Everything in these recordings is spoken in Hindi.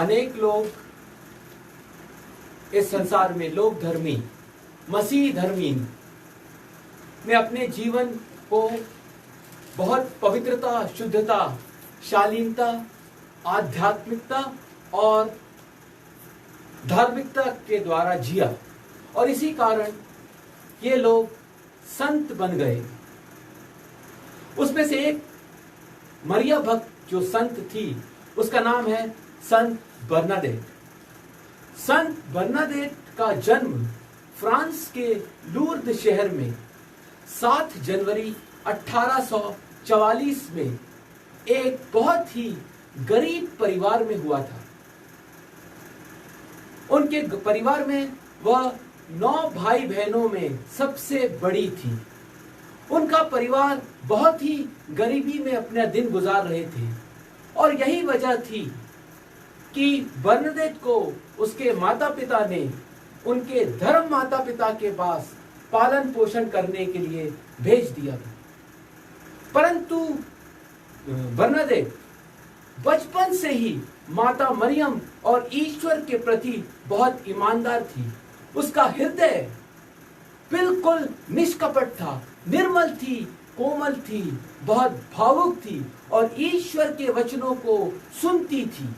अनेक लोग इस संसार में, लोक धर्मी, मसीह धर्मी ने अपने जीवन को बहुत पवित्रता, शुद्धता, शालीनता, आध्यात्मिकता और धार्मिकता के द्वारा जिया, और इसी कारण ये लोग संत बन गए। उसमें से एक मरिया भक्त जो संत थी, उसका नाम है संत बर्नाडेट। संत बर्नाडेट का जन्म फ्रांस के लूर्द शहर में 7 जनवरी 1844 में एक बहुत ही गरीब परिवार में हुआ था। उनके परिवार में वह 9 भाई बहनों में सबसे बड़ी थी। उनका परिवार बहुत ही गरीबी में अपना दिन गुजार रहे थे, और यही वजह थी कि बर्नाडेट को उसके माता पिता ने उनके धर्म माता पिता के पास पालन पोषण करने के लिए भेज दिया था। परंतु बर्नाडेट बचपन से ही माता मरियम और ईश्वर के प्रति बहुत ईमानदार थी। उसका हृदय बिल्कुल निष्कपट था, निर्मल थी, कोमल थी, बहुत भावुक थी और ईश्वर के वचनों को सुनती थी।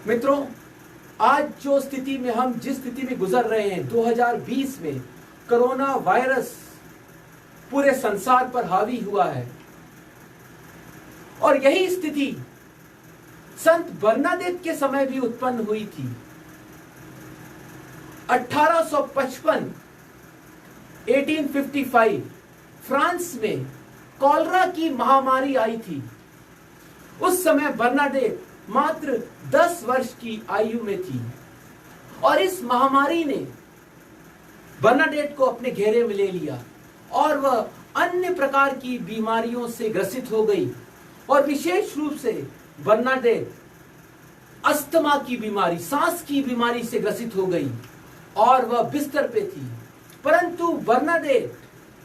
मित्रों, आज जो स्थिति में हम जिस स्थिति में गुजर रहे हैं, 2020 में कोरोना वायरस पूरे संसार पर हावी हुआ है, और यही स्थिति संत बर्नाडेट के समय भी उत्पन्न हुई थी। 1855 फ्रांस में कॉलरा की महामारी आई थी। उस समय बर्नाडेट मात्र 10 वर्ष की आयु में थी, और इस महामारी ने बर्नाडेट को अपने घेरे में ले लिया, और वह अन्य प्रकार की बीमारियों से ग्रसित हो गई, और विशेष रूप से बर्नाडेट अस्थमा की बीमारी, सांस की बीमारी से ग्रसित हो गई, और वह बिस्तर पे थी। परंतु बर्नाडेट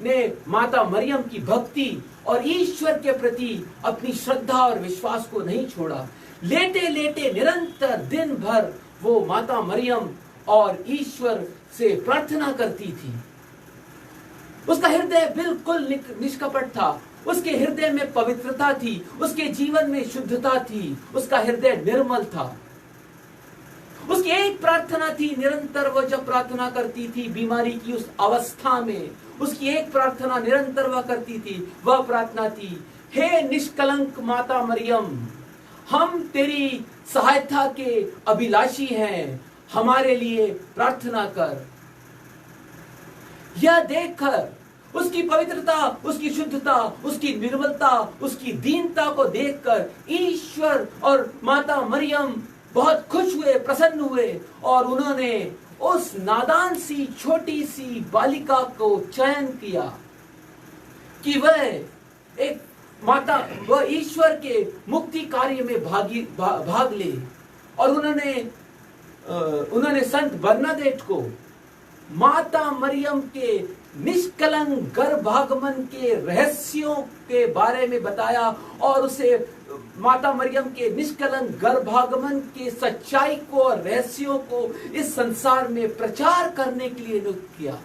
ने माता मरियम की भक्ति और ईश्वर के प्रति अपनी श्रद्धा और विश्वास को नहीं छोड़ा। लेटे लेटे निरंतर दिन भर वो माता मरियम और ईश्वर से प्रार्थना करती थी। उसका हृदय बिल्कुल निष्कपट था, उसके हृदय में पवित्रता थी, उसके जीवन में शुद्धता थी, उसका हृदय निर्मल था। उसकी एक प्रार्थना थी, निरंतर वह जब प्रार्थना करती थी बीमारी की उस अवस्था में, उसकी एक प्रार्थना निरंतर वह करती थी। वह प्रार्थना थी, हे निष्कलंक माता मरियम, हम तेरी सहायता के अभिलाषी हैं, हमारे लिए प्रार्थना कर। यह देखकर, उसकी पवित्रता, उसकी शुद्धता, उसकी निर्मलता, उसकी दीनता को देखकर ईश्वर और माता मरियम बहुत खुश हुए, प्रसन्न हुए, और उन्होंने उस नादान सी छोटी सी बालिका को चयन किया कि वह ईश्वर के मुक्ति कार्य में भाग ले। और उन्होंने संत बर्नाडेट को माता मरियम के निष्कलंक गर्भागमन के रहस्यों के बारे में बताया, और उसे माता मरियम के निष्कलंक गर्भागमन के सच्चाई को और रहस्यों को इस संसार में प्रचार करने के लिए नियुक्त किया।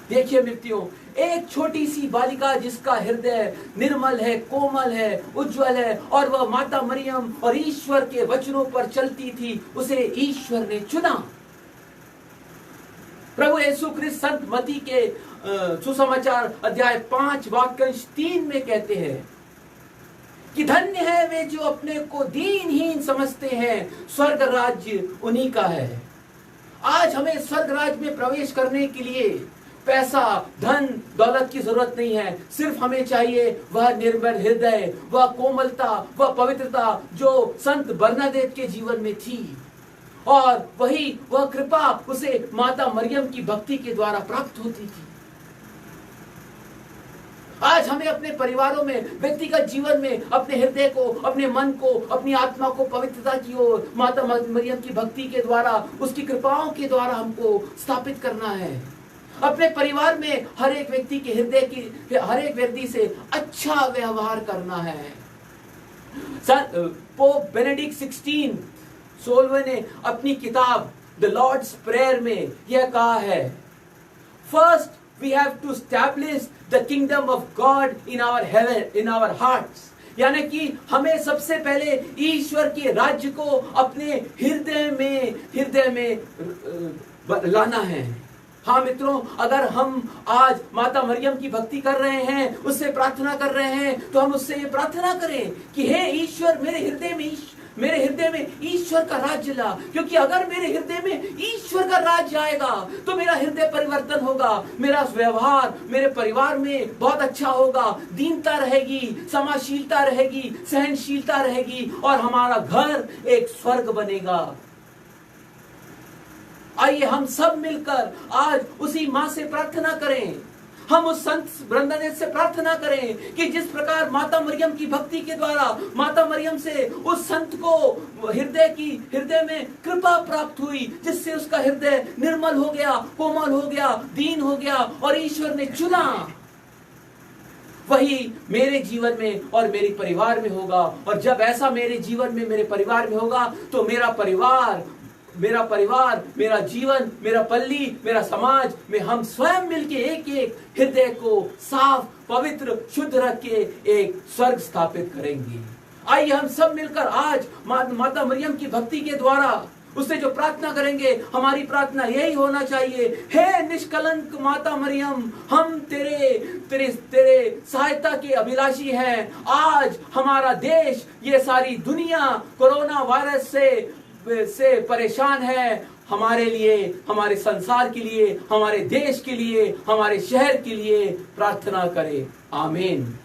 देखिए मित्रों, एक छोटी सी बालिका जिसका हृदय निर्मल है, कोमल है, उज्जवल है, और वह माता मरियम और ईश्वर के वचनों पर चलती थी, उसे ईश्वर ने चुना। प्रभु यीशु ख्रिस्त संत मती के सुसमाचार अध्याय 5 वाक्यांश 3 में कहते हैं कि धन्य है वे जो अपने को दीनहीन समझते हैं, स्वर्ग राज्य उन्हीं का है। आज हमें स्वर्ग राज्य में प्रवेश करने के लिए पैसा, धन, दौलत की जरूरत नहीं है। सिर्फ हमें चाहिए वह निर्मल हृदय, वह कोमलता, वह पवित्रता जो संत बर्नाडेट के जीवन में थी, और वह कृपा उसे माता मरियम की भक्ति के द्वारा प्राप्त होती थी। आज हमें अपने परिवारों में, व्यक्तिगत जीवन में अपने हृदय को, अपने मन को, अपनी आत्मा को पवित्रता की ओर माता मरियम की भक्ति के द्वारा, उसकी कृपाओं के द्वारा हमको स्थापित करना है। अपने परिवार में हर एक व्यक्ति के हृदय की, हर एक व्यक्ति से अच्छा व्यवहार करना है। पोप बेनेडिक्ट 16 ने अपनी किताब द लॉर्ड्स प्रेयर में यह कहा है, first we have to establish the kingdom of God in our heaven, in our hearts. यानी कि हमें सबसे पहले ईश्वर के राज्य को अपने हृदय में लाना है। हाँ मित्रों, अगर हम आज माता मरियम की भक्ति कर रहे हैं, उससे प्रार्थना कर रहे हैं, तो हम उससे ये प्रार्थना करें कि हे ईश्वर, मेरे हृदय में ईश्वर का राज्य ला। क्योंकि अगर मेरे हृदय में ईश्वर का राज्य आएगा तो मेरा हृदय परिवर्तन होगा, मेरा व्यवहार मेरे परिवार में बहुत अच्छा होगा, दीनता रहेगी, क्षमाशीलता रहेगी, सहनशीलता रहेगी और हमारा घर एक स्वर्ग बनेगा। आइए हम सब मिलकर आज उसी मां से प्रार्थना करें। हम उस संत ब्रह्मदेव से प्रार्थना करें कि जिस प्रकार माता मरियम की भक्ति के द्वारा माता मरियम से उस संत को हृदय में कृपा प्राप्त हुई, जिससे उसका हृदय निर्मल हो गया, कोमल हो गया, दीन हो गया और ईश्वर ने चुना, वही मेरे जीवन में और मेरे परिवार में होगा। और जब ऐसा मेरे जीवन में, मेरे परिवार में होगा तो मेरा परिवार, मेरा जीवन, मेरा पल्ली, मेरा समाज में हम स्वयं मिलके एक हृदय को साफ, पवित्र, शुद्ध रख के एक स्वर्ग स्थापित करेंगे। आइए हम सब मिलकर आज माता मरियम की भक्ति के द्वारा उससे जो प्रार्थना करेंगे, हमारी प्रार्थना यही होना चाहिए, हे निष्कलंक माता मरियम, हम तेरे सहायता के अभिलाषी हैं। आज हमारा देश, ये सारी दुनिया कोरोना वायरस से परेशान है। हमारे लिए, हमारे संसार के लिए, हमारे देश के लिए, हमारे शहर के लिए प्रार्थना करें। आमीन।